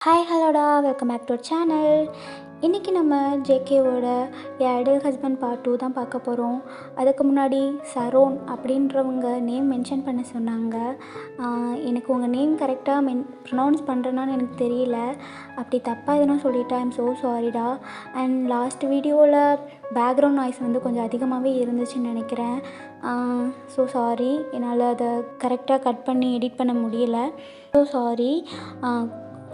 Hi ஹலோடா, welcome back to channel. இன்றைக்கி நம்ம ஜேகேவோட ஐடல் ஹஸ்பண்ட் பார்ட் 2 தான் பார்க்க போகிறோம். அதுக்கு முன்னாடி சரோன் அப்படின்றவங்க நேம் மென்ஷன் பண்ண சொன்னாங்க. எனக்கு உங்கள் நேம் கரெக்டாக ப்ரொனவுன்ஸ் பண்ணுறேன்னான்னு எனக்கு தெரியல. அப்படி தப்பாக எதுனா சொல்லிட்டா ஐம் ஸோ சாரிடா. அண்ட் லாஸ்ட் வீடியோவில் பேக்ரவுண்ட் நாய்ஸ் வந்து கொஞ்சம் அதிகமாகவே இருந்துச்சுன்னு நினைக்கிறேன். ஸோ சாரி, என்னால் அதை கரெக்டாக கட் பண்ணி எடிட் பண்ண முடியல. So sorry.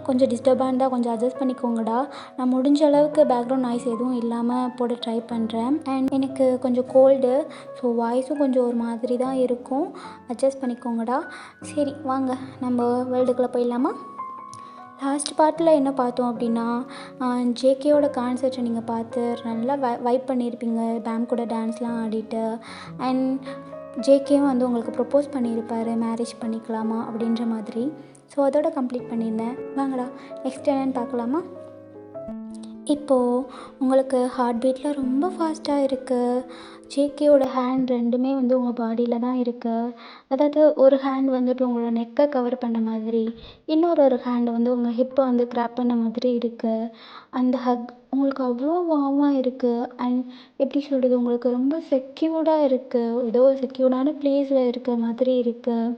கொஞ்சம் டிஸ்டர்பாக இருந்தால் கொஞ்சம் அட்ஜஸ்ட் பண்ணிக்கோங்கடா. நான் முடிஞ்ச அளவுக்கு பேக்ரவுண்ட் நாய்ஸ் எதுவும் இல்லாமல் போட ட்ரை பண்ணுறேன். அண்ட் எனக்கு கொஞ்சம் கோல்டு, ஸோ வாய்ஸும் கொஞ்சம் ஒரு மாதிரி தான் இருக்கும். அட்ஜஸ்ட் பண்ணிக்கோங்கடா. சரி வாங்க நம்ம வேர்ல்டுக்குள்ளே போயிடலாமா? லாஸ்ட் பார்ட்டில் என்ன பார்த்தோம் அப்படின்னா, ஜேகேயோட கான்சர்ட்டை நீங்கள் பார்த்து நல்லா வைப் பண்ணியிருப்பீங்க, பேம் கூட டான்ஸ்லாம் ஆடிட்டு. அண்ட் ஜேகேவும் வந்து உங்களுக்கு ப்ரப்போஸ் பண்ணியிருப்பார், மேரேஜ் பண்ணிக்கலாமா அப்படின்ற மாதிரி. ஸோ அதோட கம்ப்ளீட் பண்ணியிருந்தேன். வாங்கடா நெக்ஸ்ட் என்னென்னு பார்க்கலாமா? இப்போது உங்களுக்கு ஹார்ட் பீட்டில் ரொம்ப ஃபாஸ்ட்டாக இருக்குது. ஜேகேயோட ஹேண்ட் ரெண்டுமே வந்து உங்கள் பாடியில் தான் இருக்குது. அதாவது ஒரு ஹேண்ட் வந்துட்டு உங்களோட நெக்கை கவர் பண்ண மாதிரி, இன்னொரு ஹேண்ட் வந்து உங்கள் ஹிப்பை வந்து கிராப் பண்ண மாதிரி இருக்குது. அந்த ஹக் உங்களுக்கு அவ்வளோ வார்மாக இருக்குது. அண்ட் எப்படி சொல்கிறது, உங்களுக்கு ரொம்ப செக்யூர்டாக இருக்குது. ஏதோ ஒரு செக்யூர்டான பிளேஸில் இருக்க மாதிரி இருக்குது.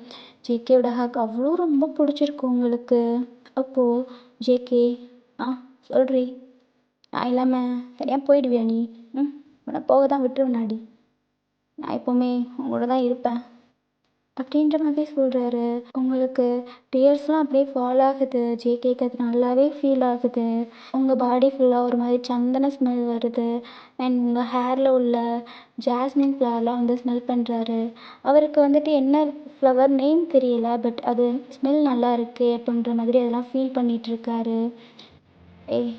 ஜேகேயோட ஹக் அவ்வளோ ரொம்ப பிடிச்சிருக்கு உங்களுக்கு. அப்போது ஜேகே சொல்கிறீ, நான் இல்லாமல் சரியாக போயிடுவியா நீ? உன்னை போக தான் விட்டுருவேனாடி, நான் எப்போவுமே உங்களோட தான் இருப்பேன் அப்படின்ற மாதிரி சொல்கிறாரு. உங்களுக்கு டேர்ஸ்லாம் அப்படியே ஃபால் ஆகுது. ஜேகேக்கு அது நல்லாவே ஃபீல் ஆகுது. உங்கள் பாடி ஃபுல்லாக ஒரு மாதிரி சந்தன ஸ்மெல் வருது. அண்ட் உங்கள் ஹேரில் உள்ள ஜாஸ்மின் ஃப்ளவர்லாம் வந்து ஸ்மெல் பண்ணுறாரு. அவருக்கு வந்துட்டு என்ன ஃப்ளவர் நேம் தெரியல, பட் அது ஸ்மெல் நல்லா இருக்குது அப்படின்ற மாதிரி அதெல்லாம் ஃபீல் பண்ணிகிட்ருக்காரு. ஏய்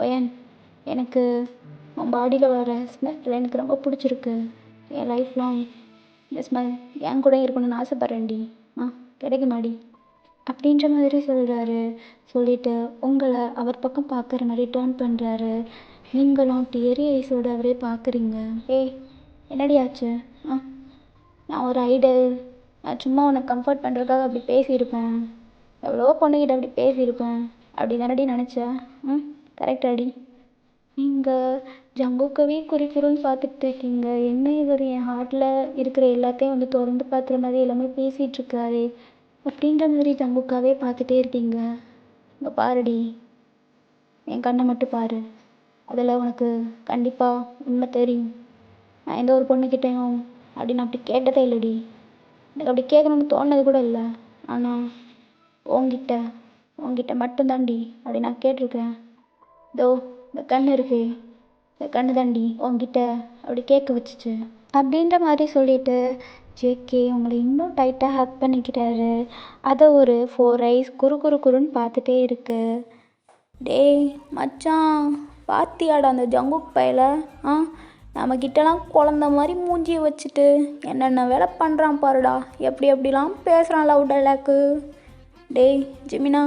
ஓயன், எனக்கு உன் பாடியில் வர ஸ்மெல் எனக்கு ரொம்ப பிடிச்சிருக்கு. என் லைஃப் லாங் இந்த ஸ்மெல் என் கூட இருக்கணும்னு ஆசைப்பட்றேன்டி. கிடைக்குமாடி அப்படின்ற மாதிரி சொல்கிறாரு. சொல்லிவிட்டு உங்களை அவர் பக்கம் பார்க்குற மாதிரி டேர்ன் பண்ணுறாரு. நீங்களும் டியரி ஐஸோட அவரே பார்க்குறீங்க. ஏய் என்னடி ஆச்சு? நான் ஒரு ஐடல், நான் சும்மா உன்னை கம்ஃபர்ட் பண்ணுறதுக்காக அப்படி பேசியிருப்பேன். எவ்வளோ பொண்ணுக்கிட்ட அப்படி பேசியிருப்பேன். அப்படி தானடி நினச்சேன். கரெக்டாடி? நீங்கள் ஜங்குக்கவே குறிக்குறோன்னு பார்த்துட்டு இருக்கீங்க. என்ன இவர் என் ஹார்ட்டில் இருக்கிற எல்லாத்தையும் வந்து திறந்து பார்க்குற மாதிரி எல்லாமே பேசிகிட்ருக்காரு அப்படின்ற மாதிரி ஜங்குக்காவே பார்த்துட்டே இருக்கீங்க. இங்கே பாருடி, என் கண்ணை மட்டும் பாரு, அதில் உனக்கு கண்டிப்பாக உண்மை தெரியும். நான் எந்த ஒரு பொண்ணுக்கிட்டையும் அப்படி நான் அப்படி கேட்டதே இல்லைடி. எனக்கு அப்படி கேட்கணுன்னு தோணுனது கூட இல்லை. ஆனால் உங்ககிட்ட மட்டும்தான்டி அப்படி நான் கேட்டிருக்கேன். இதோ இந்த கண் இருக்கு, இந்த கண்ணு தாண்டி உங்ககிட்ட அப்படி கேட்க வச்சுச்சு அப்படின்ற மாதிரி சொல்லிட்டு ஜேகே உங்களை இன்னும் டைட்டாக ஹக் பண்ணிக்கிறாரு. அதை ஒரு 4 ஐஸ் குறுன்னு பார்த்துட்டே இருக்கு. டேய் மச்சான், பாத்தியாடா அந்த ஜங்குக் பையல? நம்மக்கிட்டலாம் குழந்த மாதிரி மூஞ்சியை வச்சுட்டு என்னென்ன வேலை பண்ணுறான் பாருடா. எப்படிலாம் பேசுகிறான் லவ் டைலாக்கு. டேய் ஜிமினா,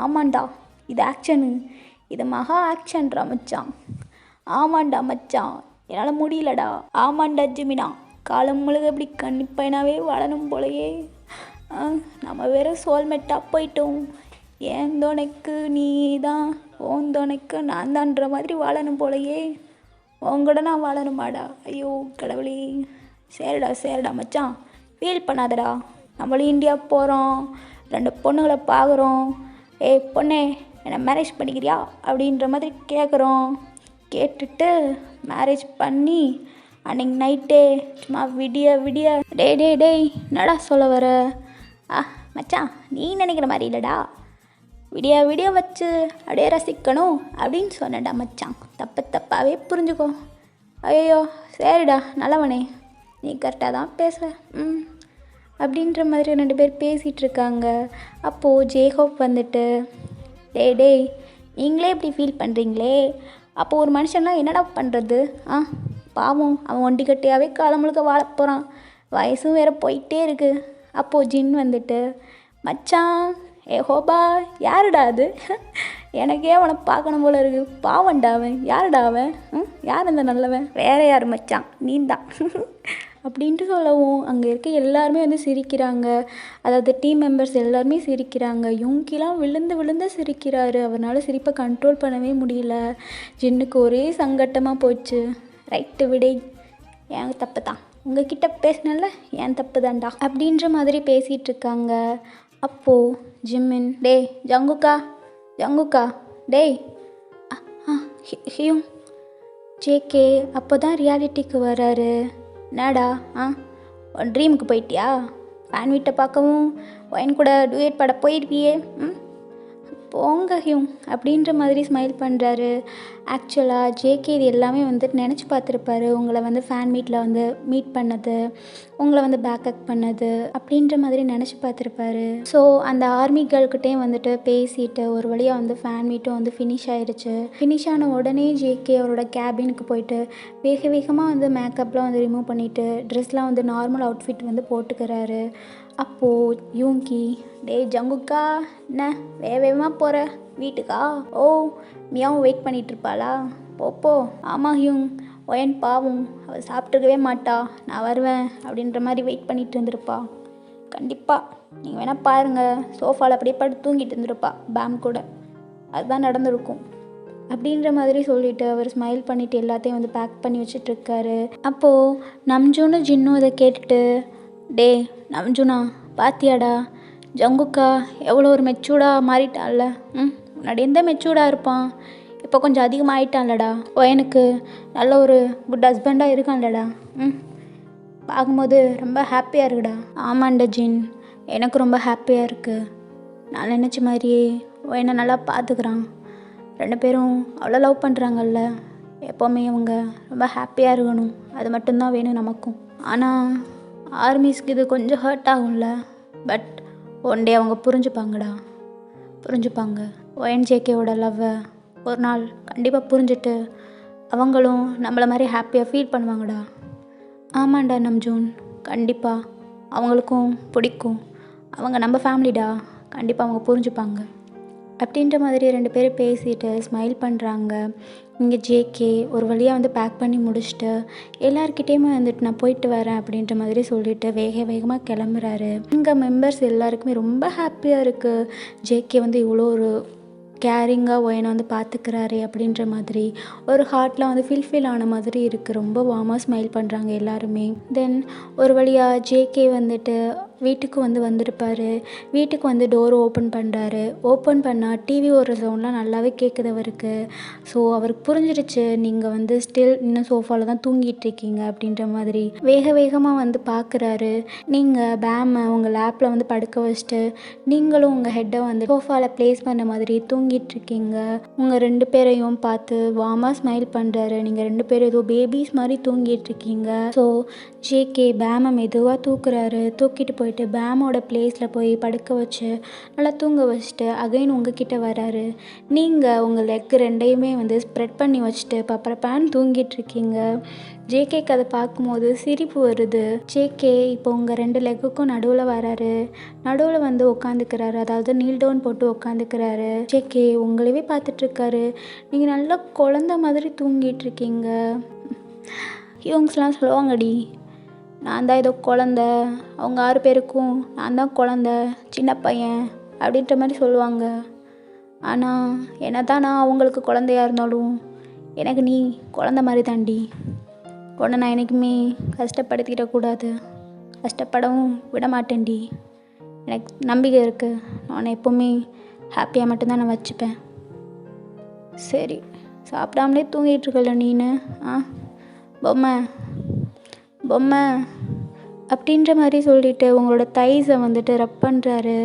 ஆமாண்டா இது ஆக்ஷனு, இது மகா ஆக்ஷன்ரா மச்சான். ஆமாண்டா மச்சான், என்னால் முடியலடா. ஆமாண்டா ஜிமினா, காலம் முழுக இப்படி கன்னிப்பையனாவே வளரும் போலையே. நம்ம வேற சோல்மெட்டாக போயிட்டோம். ஏன் துணைக்கு நீ தான், ஓன் துணைக்கு நான் தான்ற மாதிரி வாழணும் போலையே. உங்கூட நான் வாழணுமாடா? ஐயோ கடவுளே. சரிடா மச்சான், ஃபீல் பண்ணாதடா. நம்மளும் இந்தியா போகிறோம், 2 பொண்ணுங்களை பார்க்குறோம். ஏய் பொண்ணே, என்னை மேரேஜ் பண்ணிக்கிறியா அப்படின்ற மாதிரி கேட்குறோம். கேட்டுட்டு மேரேஜ் பண்ணி அன்னைக்கு நைட்டே சும்மா விடிய டேய் என்னடா சொல்ல வர? மச்சான் நீ நினைக்கிற மாதிரி இல்லைடா. விடிய வச்சு அப்படியே ரசிக்கணும் அப்படின்னு சொன்னடா மச்சான். தப்பாகவே புரிஞ்சுக்கோ. ஐயோ சரிடா நல்லவனே, நீ கரெக்டாக தான் பேசுவ அப்படின்ற மாதிரி 2 பேர் பேசிகிட்டு இருக்காங்க. அப்போது ஜேஹோப் வந்துட்டு, டேய் நீங்களே இப்படி ஃபீல் பண்ணுறீங்களே, அப்போது ஒரு மனுஷன்லாம் என்னடா பண்ணுறது? பாவம், அவன் ஒண்டிக்கட்டையாகவே காலம் முழுக்க வாழ போகிறான். வயசும் வேறு போயிட்டே இருக்குது. அப்போது ஜின் வந்துட்டு, மச்சான் ஹோபா யாருடா அது? எனக்கே அவனை பார்க்கணும் போல இருக்குது. பாவன்டா அவன். யாருடா அவன்? யார் அந்த நல்லவன்? வேற யார் மச்சான், நீ தான் அப்படின்ட்டு சொல்லவும் அங்கே இருக்க எல்லாருமே வந்து சிரிக்கிறாங்க. அதாவது டீம் மெம்பர்ஸ் எல்லாருமே சிரிக்கிறாங்க. யுங்கிலாம் விழுந்து விழுந்து சிரிக்கிறாரு. அவரால் சிரிப்பை கண்ட்ரோல் பண்ணவே முடியல. ஜின்னுக்கு ஒரே சங்கட்டமாக போச்சு. ரைட்டு விடை, என் தப்பு தான், உங்ககிட்ட பேசினல என் தப்பு தான்டா அப்படின்ற மாதிரி பேசிகிட்டு இருக்காங்க. அப்போது ஜிம்மின், டேய் ஜங்குக்கா டேய் ஹியூங். ஜேகே அப்போ தான் ரியாலிட்டிக்கு வராரு. என்னடா ட்ரீமுக்கு போயிட்டியா? ஃபேன் வீட்டை பார்க்கவும் ஒயின் கூட டூயட் பாட போயிருப்பியே, போங்க ஹியூங் அப்படின்ற மாதிரி ஸ்மைல் பண்ணுறாரு. ஆக்சுவலாக ஜேகே இது எல்லாமே வந்துட்டு நினச்சி பார்த்துருப்பாரு. உங்களை வந்து ஃபேன் மீட்டில் வந்து மீட் பண்ணது, உங்களை வந்து பேக்கப் பண்ணது அப்படின்ற மாதிரி நினச்சி பார்த்துருப்பாரு. ஸோ அந்த ஆர்மி கேர்ள்கிட்டையும் வந்துட்டு பேசிட்டு ஒரு வழியாக வந்து ஃபேன் மீட்டும் வந்து ஃபினிஷ் ஆயிடுச்சு. ஃபினிஷ் ஆன உடனே ஜேகே அவரோட கேபினுக்கு போயிட்டு வேகமாக வந்து மேக்கப்லாம் வந்து ரிமூவ் பண்ணிவிட்டு ட்ரெஸ்லாம் வந்து நார்மல் அவுட்ஃபிட் வந்து போட்டுக்கிறாரு. அப்போது யூங்கி, டேய் ஜங்குக்கா, என்ன வேகமாக போகிற வீட்டுக்கா? ஓ, மியாவும் வெயிட் பண்ணிகிட்ருப்பாளா? போப்போ. ஆமாம் ஹியூங், ஒயன் பாவம், அவள் சாப்பிட்டுக்கவே மாட்டா, நான் வருவேன் அப்படின்ற மாதிரி வெயிட் பண்ணிகிட்டு இருந்திருப்பா. கண்டிப்பாக நீங்கள் வேணால் பாருங்கள், சோஃபாவில் அப்படியே படுத்து தூங்கிட்டு இருந்திருப்பா பேம் கூட, அதுதான் நடந்திருக்கும் அப்படின்ற மாதிரி சொல்லிவிட்டு அவர் ஸ்மைல் பண்ணிவிட்டு எல்லாத்தையும் வந்து பேக் பண்ணி வச்சிட்ருக்காரு. அப்போது நம்ஜூன்னு ஜின்னும் இதை கேட்டுட்டு, டே நம்ஜுனா பாத்தியாடா, ஜங்குக்கா எவ்வளோ ஒரு மெச்சூர்டாக மாறிட்டான்ல. முன்னாடி எந்த மெச்சூர்டாக இருப்பான், இப்போ கொஞ்சம் அதிகமாக ஆகிட்டான்லடா. எனக்கு நல்ல ஒரு குட் ஹஸ்பண்டாக இருக்கான்லடா. பார்க்கும்போது ரொம்ப ஹாப்பியாக இருக்குடா. ஆமாண்டா ஜின், எனக்கு ரொம்ப ஹாப்பியாக இருக்குது. நான் நினச்ச மாதிரியே என்னை நல்லா பார்த்துக்கிறான். 2 பேரும் அவ்வளோ லவ் பண்ணுறாங்கல்ல. எப்போவுமே அவங்க ரொம்ப ஹாப்பியாக இருக்கணும், அது மட்டும்தான் வேணும் நமக்கும். ஆனால் ஆர்மிஸ்க்கு இது கொஞ்சம் ஹர்ட் ஆகும்ல. பட் ஒன் டே அவங்க புரிஞ்சுப்பாங்க. ஒஎன்ஜேகேவோட லவ்வை ஒரு நாள் கண்டிப்பாக புரிஞ்சுட்டு அவங்களும் நம்மளை மாதிரி ஹாப்பியாக ஃபீல் பண்ணுவாங்கடா. ஆமாண்டா நம்ஜூன், கண்டிப்பாக அவங்களுக்கும் பிடிக்கும். அவங்க நம்ம ஃபேமிலிடா, கண்டிப்பாக அவங்க புரிஞ்சுப்பாங்க அப்படின்ற மாதிரி 2 பேரும் பேசிட்டு ஸ்மைல் பண்ணுறாங்க. இங்கே ஜேகே ஒரு வழியாக வந்து பேக் பண்ணி முடிச்சுட்டு எல்லாருக்கிட்டேயுமே வந்துட்டு நான் போயிட்டு வரேன் அப்படின்ற மாதிரி சொல்லிவிட்டு வேகமாக கிளம்புறாரு. இங்கே மெம்பர்ஸ் எல்லாருக்குமே ரொம்ப ஹாப்பியாக இருக்குது. ஜேகே வந்து இவ்வளோ ஒரு கேரிங்காக ஒயனை வந்து பார்த்துக்கிறாரு அப்படின்ற மாதிரி ஒரு ஹார்ட்லாம் வந்து ஃபில்ஃபில் ஆன மாதிரி இருக்குது. ரொம்ப வார்மாக ஸ்மைல் பண்ணுறாங்க எல்லாருமே. தென் ஒரு வழியாக ஜேகே வந்துட்டு வீட்டுக்கு வந்திருப்பார். வீட்டுக்கு வந்து டோர் ஓப்பன் பண்ணுறாரு. ஓப்பன் பண்ணால் டிவி ஓடுற சவுண்ட்லாம் நல்லாவே கேட்குது அவருக்கு. ஸோ அவருக்கு புரிஞ்சிடுச்சு, நீங்கள் வந்து ஸ்டில் இன்னும் சோஃபாவில் தான் தூங்கிட்டுருக்கீங்க அப்படின்ற மாதிரி. வேகமாக வந்து பார்க்குறாரு. நீங்கள் பேமை உங்கள் லேப்பில் வந்து படுக்க வச்சுட்டு நீங்களும் உங்கள் ஹெட்டை வந்து சோஃபாவில் ப்ளேஸ் பண்ண மாதிரி தூங்கிட்டுருக்கீங்க. உங்கள் 2 பேரையும் பார்த்து வார்மாக ஸ்மைல் பண்ணுறாரு. நீங்கள் 2 பேரும் ஏதோ பேபிஸ் மாதிரி தூங்கிட்டுருக்கீங்க. ஸோ ஜேகே பேமை மெதுவாக தூக்கிட்டு போயிட்டு பேமோட பிளேஸில் போய் படுக்க வச்சு நல்லா தூங்க வச்சுட்டு அகைன் உங்ககிட்ட வராரு. நீங்கள் உங்கள் லெக் 2யுமே வந்து ஸ்ப்ரெட் பண்ணி வச்சுட்டு பப்பரப்பான்னு தூங்கிட்டுருக்கீங்க. ஜேகேக்கு அதை பார்க்கும்போது சிரிப்பு வருது. ஜேகே இப்போ உங்கள் 2 லெக்குக்கும் நடுவில் வராரு. நடுவில் வந்து உட்காந்துக்கிறாரு, அதாவது நீல் டவுன் போட்டு உட்காந்துக்கிறாரு. ஜேகே உங்களவே பார்த்துட்ருக்காரு. நீங்கள் நல்லா குழந்த மாதிரி தூங்கிட்டுருக்கீங்க. இவங்கலாம் சொல்லுவாங்கடி, நான் தான் ஏதோ குழந்த, அவங்க 6 பேருக்கும் நான் தான் குழந்த, சின்ன பையன் அப்படின்ற மாதிரி சொல்லுவாங்க. ஆனால் என்ன தான் நான் அவங்களுக்கு குழந்தையா இருந்தாலும் எனக்கு நீ குழந்த மாதிரி தாண்டி. உன்னை நான் என்றைக்குமே கஷ்டப்படுத்திடக்கூடாது, கஷ்டப்படவும் விட மாட்டேன்டி. எனக்கு நம்பிக்கை இருக்குது, நான் எப்போவுமே ஹாப்பியாக மட்டும்தான் நான் வச்சுப்பேன். சரி, சாப்பிடாமலே தூங்கிட்டுருக்கல நீனு, பொம்மை அப்படின்ற மாதிரி சொல்லிவிட்டு உங்களோட தைஸை வந்துட்டு ரப் பண்ணுறாரு.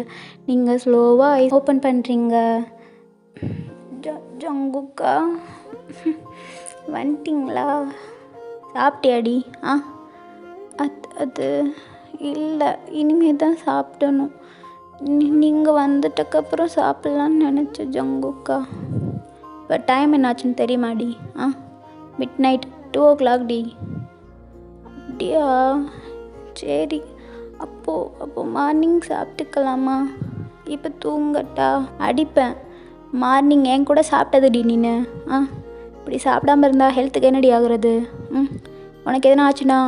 நீங்கள் ஸ்லோவாக ஐஸ் ஓப்பன் பண்ணுறீங்க. ஜங்குக்கா வந்துட்டிங்களா? சாப்பிட்டியாடி? அது இல்லை, இனிமேல் தான் சாப்பிடணும். நீங்கள் வந்துட்டக்கப்புறம் சாப்பிட்லான்னு நினச்சேன் ஜங்குக்கா. இப்போ டைம் என்னாச்சுன்னு தெரியுமாடி? Mid night 2 o'clock D. அப்படியா? சரி, அப்போது மார்னிங் சாப்பிட்டுக்கலாமா? இப்போ தூங்கட்டா? அடிப்பேன். மார்னிங் என் கூட சாப்பிட்டதுடி நீனு. இப்படி சாப்பிடாம இருந்தால் ஹெல்த்துக்கு என்னடி ஆகுறது? உனக்கு எதனா ஆச்சுன்னா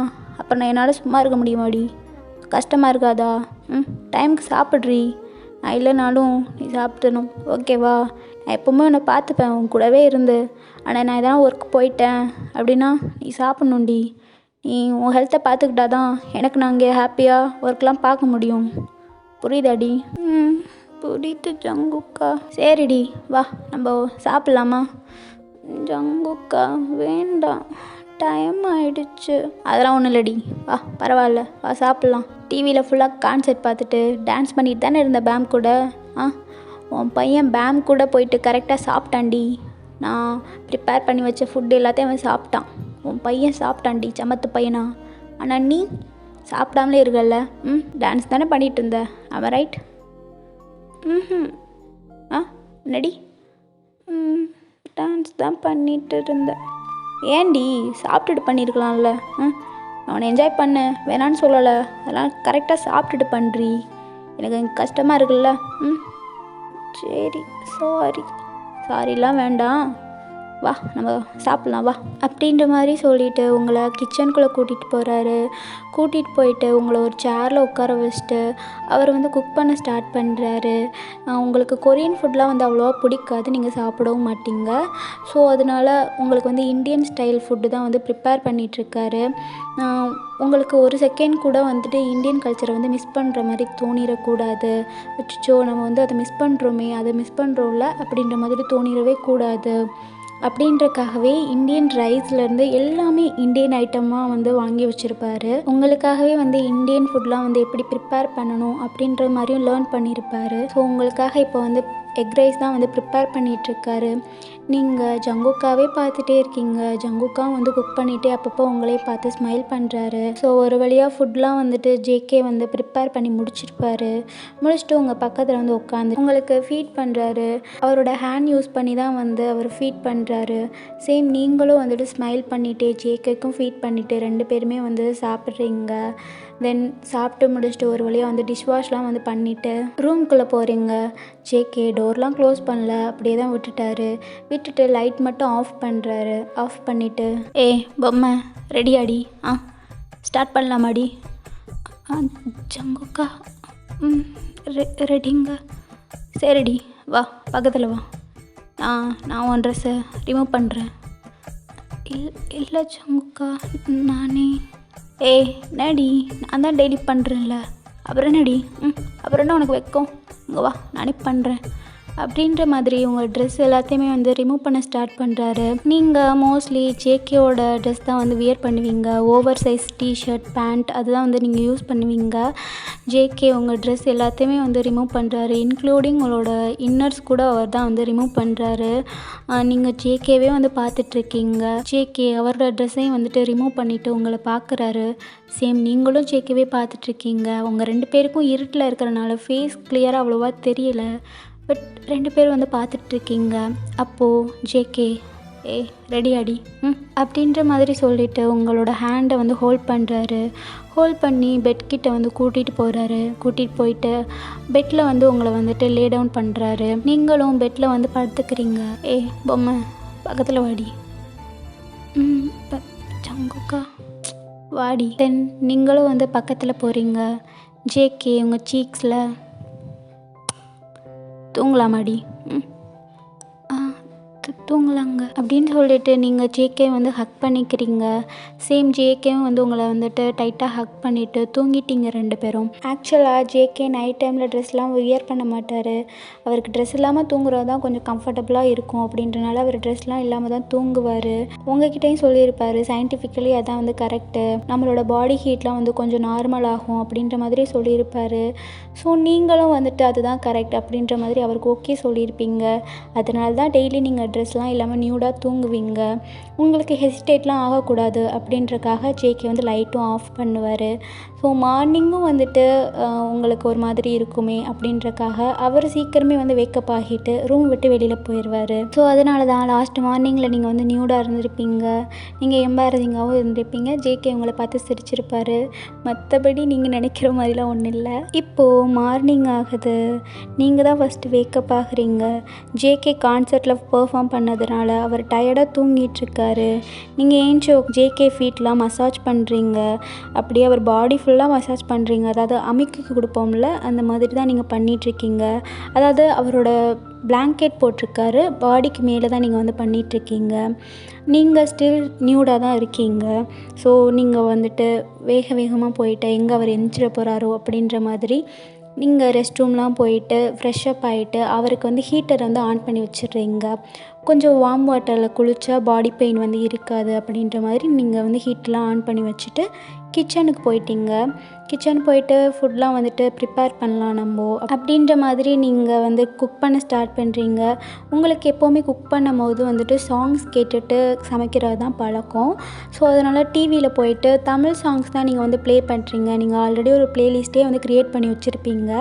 அப்புறம் நான் என்னால் சும்மா இருக்க முடியுமாடி? கஷ்டமாக இருக்காதா? டைமுக்கு சாப்பிட்றி. நான் இல்லைனாலும் நீ சாப்பிடணும், ஓகேவா? நான் எப்போவுமே உன்னை பார்த்துப்பேன் உன் கூடவே இருந்து. ஆனால் நான் எதனா ஒர்க் போயிட்டேன் அப்படின்னா நீ சாப்பிட்ணுண்டி. நீ உன் ஹெல்த்தை பார்த்துக்கிட்டா தான் எனக்கு நான் இங்கே ஹாப்பியாக ஒர்க்லாம் பார்க்க முடியும். புரியுதாடி? புரியுது ஜங்குக்கா. சரிடி, வா நம்ம சாப்பிட்லாமா? ஜங்குக்கா வேண்டாம், டைம் ஆயிடுச்சு. அதெல்லாம் ஒன்றும் இல்லடி, வா பரவாயில்ல, வா சாப்பிட்லாம். டிவியில் ஃபுல்லாக கான்சர்ட் பார்த்துட்டு டான்ஸ் பண்ணிட்டு தானே இருந்த பேம் கூட. உன் பையன் பேம் கூட போயிட்டு கரெக்டாக சாப்பிட்டான்டி. நான் ப்ரிப்பேர் பண்ணி வச்ச ஃபுட்டு எல்லாத்தையும் அவன் சாப்பிட்டான். உன் பையன் சாப்பிட்டான்டி, சமத்து பையனா. ஆனால் நீ சாப்பிடாமலே இருக்கல்ல. டான்ஸ் தானே பண்ணிகிட்டு இருந்த, அவன் ரைட்? என்னடி? டான்ஸ் தான் பண்ணிட்டு இருந்தேன். ஏன்டி சாப்பிட்டுட்டு பண்ணியிருக்கலாம்ல? அவனை என்ஜாய் பண்ண வேணான்னு சொல்லலை. அதெல்லாம் கரெக்டாக சாப்பிட்டுட்டு பண்ணுறி. எனக்கு கஷ்டமாக இருக்குல்ல. சரி சாரிலாம் வேண்டாம், வா நம்ம சாப்பிட்லாம் வா அப்படின்ற மாதிரி சொல்லிவிட்டு உங்களை கிச்சனுக்குள்ளே கூட்டிகிட்டு போகிறாரு. கூட்டிகிட்டு போயிட்டு உங்களை ஒரு சேரில் உட்கார வச்சுட்டு அவர் வந்து குக் பண்ண ஸ்டார்ட் பண்ணுறாரு. உங்களுக்கு கொரியன் ஃபுட்லாம் வந்து அவ்வளோவா பிடிக்காது, நீங்கள் சாப்பிடவும் மாட்டீங்க. ஸோ அதனால் உங்களுக்கு வந்து இந்தியன் ஸ்டைல் ஃபுட்டு தான் வந்து ப்ரிப்பேர் பண்ணிகிட்ருக்காரு. உங்களுக்கு ஒரு செகண்ட் கூட வந்துட்டு இந்தியன் கல்ச்சரை வந்து மிஸ் பண்ணுற மாதிரி தோணிடக்கூடாது. அச்சோ நம்ம வந்து அதை மிஸ் பண்ணுறோம்ல அப்படின்ற மாதிரி தோணிடவே கூடாது. அப்படின்றக்காகவே இந்தியன் ரைஸ்லேருந்து எல்லாமே இந்தியன் ஐட்டமாக வந்து வாங்கி வச்சுருப்பாரு. உங்களுக்காகவே வந்து இந்தியன் ஃபுட்லாம் வந்து எப்படி ப்ரிப்பேர் பண்ணணும் அப்படின்ற மாதிரியும் லேர்ன் பண்ணியிருப்பார். ஸோ உங்களுக்காக இப்போ வந்து எக் ரைஸ் தான் வந்து ப்ரிப்பேர் பண்ணிகிட்ருக்காரு. நீங்கள் ஜங்குக்காவே பார்த்துட்டே இருக்கீங்க. ஜங்குக்காவும் வந்து குக் பண்ணிகிட்டே அப்பப்போ உங்களே பார்த்து ஸ்மைல் பண்ணுறாரு. ஸோ ஒரு வழியாக ஃபுட்லாம் வந்துட்டு ஜேகே வந்து ப்ரிப்பேர் பண்ணி முடிச்சுட்டு உங்கள் பக்கத்தில் வந்து உட்காந்து உங்களுக்கு ஃபீட் பண்ணுறாரு. அவரோட ஹேண்ட் யூஸ் பண்ணி தான் வந்து அவர் ஃபீட் பண்ணுறாரு. சேம் நீங்களும் வந்துட்டு ஸ்மைல் பண்ணிவிட்டு ஜேகேக்கும் ஃபீட் பண்ணிவிட்டு 2 பேருமே வந்து சாப்பிட்றீங்க. தென் சாப்பிட்டு முடிச்சுட்டு ஒரு வழியாக வந்து டிஷ்வாஷ்லாம் வந்து பண்ணிவிட்டு ரூம்குள்ளே போகிறீங்க. ஜேகே டோர்லாம் க்ளோஸ் பண்ணல, அப்படியே தான் விட்டுட்டு லைட் மட்டும் ஆஃப் பண்ணுறாரு. ஆஃப் பண்ணிவிட்டு பொம்மை ரெடியாடி? ஸ்டார்ட் பண்ணலாமாடி? ஜங்குக்கா ரெடிங்க. சரிடி, வா பக்கத்தில் வா. நான் உன் ட்ரெஸ்ஸை ரிமூவ் பண்ணுறேன். இல்லை ஜங்குக்கா, நானே. என்னடி, நான் தான் டெய்லி பண்ணுறேன்ல, அப்புறம் என்னடி? அப்புறம் என்ன உனக்கு வைக்கும்? இங்கே வா, நானே பண்ணுறேன் அப்படின்ற மாதிரி உங்கள் ட்ரெஸ் எல்லாத்தையுமே வந்து ரிமூவ் பண்ண ஸ்டார்ட் பண்ணுறாரு. நீங்கள் மோஸ்ட்லி ஜேகேவோட ட்ரெஸ் தான் வந்து வியர் பண்ணுவீங்க. ஓவர் சைஸ் டிஷர்ட் பேண்ட் அதுதான் வந்து நீங்கள் யூஸ் பண்ணுவீங்க. ஜேகே உங்கள் ட்ரெஸ் எல்லாத்தையுமே வந்து ரிமூவ் பண்ணுறாரு. இன்க்ளூடிங் உங்களோட இன்னர்ஸ் கூட அவர் தான் வந்து ரிமூவ் பண்ணுறாரு. நீங்கள் ஜேகேவே வந்து பார்த்துட்ருக்கீங்க. ஜேகே அவரோட ட்ரெஸ்ஸையும் வந்துட்டு ரிமூவ் பண்ணிவிட்டு உங்களை பார்க்குறாரு. சேம் நீங்களும் ஜேகேவே பார்த்துட்ருக்கீங்க. உங்கள் 2 பேருக்கும் இருட்டில் இருக்கிறனால ஃபேஸ் கிளியராக அவ்வளோவா தெரியல. பட் 2 பேரும் வந்து பார்த்துட்ருக்கீங்க. அப்போது ஜேகே ரெடியாடி அப்படின்ற மாதிரி சொல்லிவிட்டு உங்களோட ஹேண்டை வந்து ஹோல்ட் பண்ணுறாரு. ஹோல்ட் பண்ணி பெட்கிட்ட வந்து கூட்டிகிட்டு போயிட்டு பெட்டில் வந்து உங்களை வந்துட்டு லே டவுன் பண்ணுறாரு. நீங்களும் பெட்டில் வந்து படுத்துக்கிறீங்க. பொம்மை பக்கத்தில் வாடி. ஜங்குக்கா வாடி. தென் நீங்களும் வந்து பக்கத்தில் போகிறீங்க. ஜேகே உங்கள் சீக்ஸில் தூங்கலாமாடி? தூங்கலாங்க அப்படின்னு சொல்லிட்டு நீங்கள் ஜேகே வந்து ஹக் பண்ணிக்கிறீங்க. சேம் ஜேகேவும் வந்து உங்களை வந்துட்டு டைட்டாக ஹக் பண்ணிவிட்டு தூங்கிட்டீங்க 2 பேரும். ஆக்சுவலாக ஜேகே நைட் டைமில் ட்ரெஸ்லாம் வியர் பண்ண மாட்டார். அவருக்கு ட்ரெஸ் இல்லாமல் தூங்குறது தான் கொஞ்சம் கம்ஃபர்டபுளாக இருக்கும். அப்படின்றனால அவர் ட்ரெஸ்லாம் இல்லாமல் தான் தூங்குவார். உங்ககிட்டையும் சொல்லியிருப்பார், சயின்டிஃபிக்கலி அதான் வந்து கரெக்டு, நம்மளோட பாடி ஹீட்லாம் வந்து கொஞ்சம் நார்மல் ஆகும் அப்படின்ற மாதிரி சொல்லியிருப்பார். ஸோ நீங்களும் வந்துட்டு அதுதான் கரெக்ட் அப்படின்ற மாதிரி அவருக்கு ஓகே சொல்லியிருப்பீங்க. அதனால தான் டெய்லி நீங்கள் ட்ரெஸ்லாம் இல்லாமல் நியூடாக தூங்குவீங்க. உங்களுக்கு ஹெசிடேட்லாம் ஆகக்கூடாது அப்படின்றக்காக ஜேகே வந்து லைட்டும் ஆஃப் பண்ணுவார். ஸோ மார்னிங்கும் வந்துட்டு உங்களுக்கு ஒரு மாதிரி இருக்குமே அப்படின்றக்காக அவர் சீக்கிரமே வந்து வேக்கப் ஆகிட்டு ரூம் விட்டு வெளியில் போயிடுவார். ஸோ அதனால தான் லாஸ்ட் மார்னிங்கில் நீங்கள் வந்து நியூடாக இருந்திருப்பீங்க, நீங்கள் எம்பாரசிங்காகவும் இருந்திருப்பீங்க. ஜேகே உங்களை பார்த்து சிரிச்சிருப்பார். மற்றபடி நீங்கள் நினைக்கிற மாதிரிலாம் ஒன்றும் இல்லை. இப்போது மார்னிங் ஆகுது. நீங்கள் தான் ஃபஸ்ட்டு வேக்கப் ஆகுறீங்க. ஜேகே கான்சர்ட்டில் பெர்ஃபார்ம் பெர்ஃபார்ம் பண்ணதுனால அவர் டயர்டாக தூங்கிட்டுருக்காரு. நீங்கள் ஏன்ச்சு ஜேகே ஃபீட்லாம் மசாஜ் பண்ணுறீங்க. அப்படியே அவர் பாடி ஃபுல்லாக மசாஜ் பண்ணுறீங்க. அதாவது அமுக்கி கொடுப்போம்ல, அந்த மாதிரி தான் நீங்கள் பண்ணிகிட்ருக்கீங்க. அதாவது அவரோட பிளாங்கெட் போட்டிருக்காரு, பாடிக்கு மேலே தான் நீங்கள் வந்து பண்ணிகிட்ருக்கீங்க. நீங்கள் ஸ்டில் நியூடாக தான் இருக்கீங்க. ஸோ நீங்கள் வந்துட்டு வேக வேகமாக போயிட்டு எங்கே அவர் எந்திரிச்சிட போகிறாரோ அப்படின்ற மாதிரி நீங்கள் ரெஸ்ட் ரூம்லாம் போயிட்டு ஃப்ரெஷ்அப் ஆகிட்டு அவருக்கு வந்து ஹீட்டரை வந்து ஆன் பண்ணி வச்சிடுறீங்க. கொஞ்சம் வார்ம் வாட்டரில் குளித்தா பாடி பெயின் வந்து இருக்காது அப்படின்ற மாதிரி நீங்கள் வந்து ஹீட்லாம் ஆன் பண்ணி வச்சுட்டு கிச்சனுக்கு போயிட்டீங்க. கிச்சன் போயிட்டு ஃபுட்லாம் வந்துட்டு ப்ரிப்பேர் பண்ணலாம் நம்ம அப்படின்ற மாதிரி நீங்கள் வந்து குக் பண்ண ஸ்டார்ட் பண்ணுறீங்க. உங்களுக்கு எப்போவுமே குக் பண்ணும் போது வந்துட்டு சாங்ஸ் கேட்டுட்டு சமைக்கிறது தான் பழக்கம். ஸோ அதனால் டிவியில் போயிட்டு தமிழ் சாங்ஸ் தான் நீங்கள் வந்து ப்ளே பண்ணுறீங்க. நீங்கள் ஆல்ரெடி ஒரு ப்ளேலிஸ்ட்டே வந்து க்ரியேட் பண்ணி வச்சுருப்பீங்க.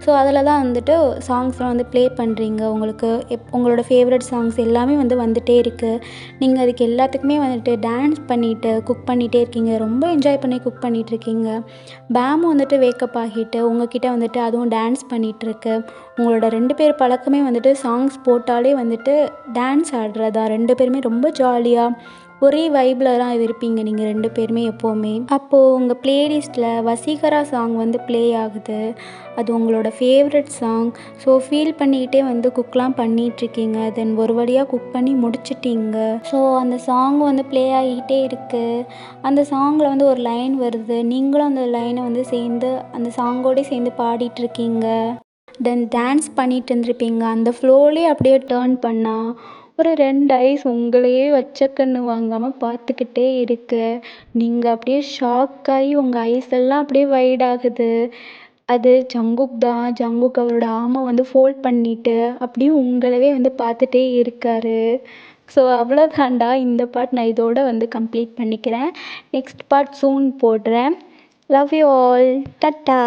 ஸோ அதில் தான் வந்துட்டு சாங்ஸ்லாம் வந்து ப்ளே பண்ணுறீங்க. உங்களுக்கு உங்களோட ஃபேவரட் சாங்ஸ் எல்லாமே வந்து வந்துகிட்டே இருக்குது. நீங்கள் அதுக்கு எல்லாத்துக்குமே வந்துட்டு டான்ஸ் பண்ணிவிட்டு குக் பண்ணிகிட்டே இருக்கீங்க. ரொம்ப என்ஜாய் பண்ணி குக் பண்ணிகிட்ருக்கீங்க. பேமும் வந்துட்டு வேக்கப் ஆகிட்டு உங்ககிட்ட வந்துட்டு அதுவும் டான்ஸ் பண்ணிகிட்ருக்கு. உங்களோட 2 பேர் பழக்கமே வந்துட்டு சாங்ஸ் போட்டாலே வந்துட்டு டான்ஸ் ஆடுறதா. 2 பேருமே ரொம்ப ஜாலியாக ஒரே வைப்பில் தான் இருப்பீங்க நீங்கள் 2 பேருமே எப்போவுமே. அப்போது உங்கள் ப்ளேலிஸ்ட்டில் வசீகரா சாங் வந்து ப்ளே ஆகுது. அது உங்களோட ஃபேவரட் சாங். ஸோ ஃபீல் பண்ணிக்கிட்டே வந்து குக்லாம் பண்ணிகிட்ருக்கீங்க. தென் ஒரு வழியாக குக் பண்ணி முடிச்சிட்டிங்க. ஸோ அந்த சாங் வந்து ப்ளே ஆகிக்கிட்டே இருக்குது. அந்த சாங்கில் வந்து ஒரு லைன் வருது. நீங்களும் அந்த லைனை வந்து சேர்ந்து அந்த சாங்கோடய சேர்ந்து பாடிட்டுருக்கீங்க. தென் டான்ஸ் பண்ணிகிட்டு இருந்திருப்பீங்க. அந்த ஃப்ளோலேயே அப்படியே டேர்ன் பண்ணால் ஒரு 2 ஐஸ் உங்களையே வச்ச கண்ணு வாங்காமல் பார்த்துக்கிட்டே இருக்கு. நீங்கள் அப்படியே ஷாக் ஆகி உங்கள் ஐஸ் எல்லாம் அப்படியே வைட் ஆகுது. அது ஜங்குக் தான். ஜங்குக் அவரோட ஆர்மை வந்து ஃபோல்ட் பண்ணிட்டு அப்படியே உங்களவே வந்து பார்த்துட்டே இருக்காரு. ஸோ அவ்வளோதான்டா. இந்த பார்ட் நான் இதோட வந்து கம்ப்ளீட் பண்ணிக்கிறேன். நெக்ஸ்ட் பார்ட் சூன் போடுறேன். Love you all. டாட்டா.